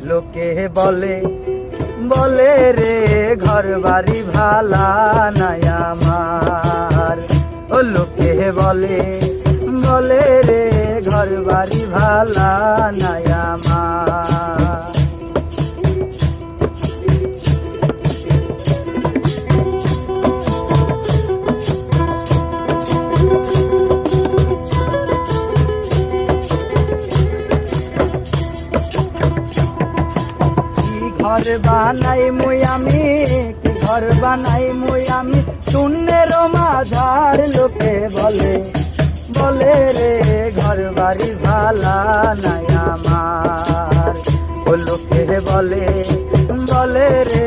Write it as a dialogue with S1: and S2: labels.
S1: লোকে বলে বলে রে ঘর বাড়ি ভালা নাই আমার। ও লোকে বলে বলে রে ঘর বাড়ি ভালা নাই আমার। ঘর বানাই মুই আমি, কি ঘর বানাই মুই আমি শূন্যের মাঝার। লোকে বলে বলে রে ঘর বাড়ি ভালা নাই আমার। ও লোকে বলে বলে রে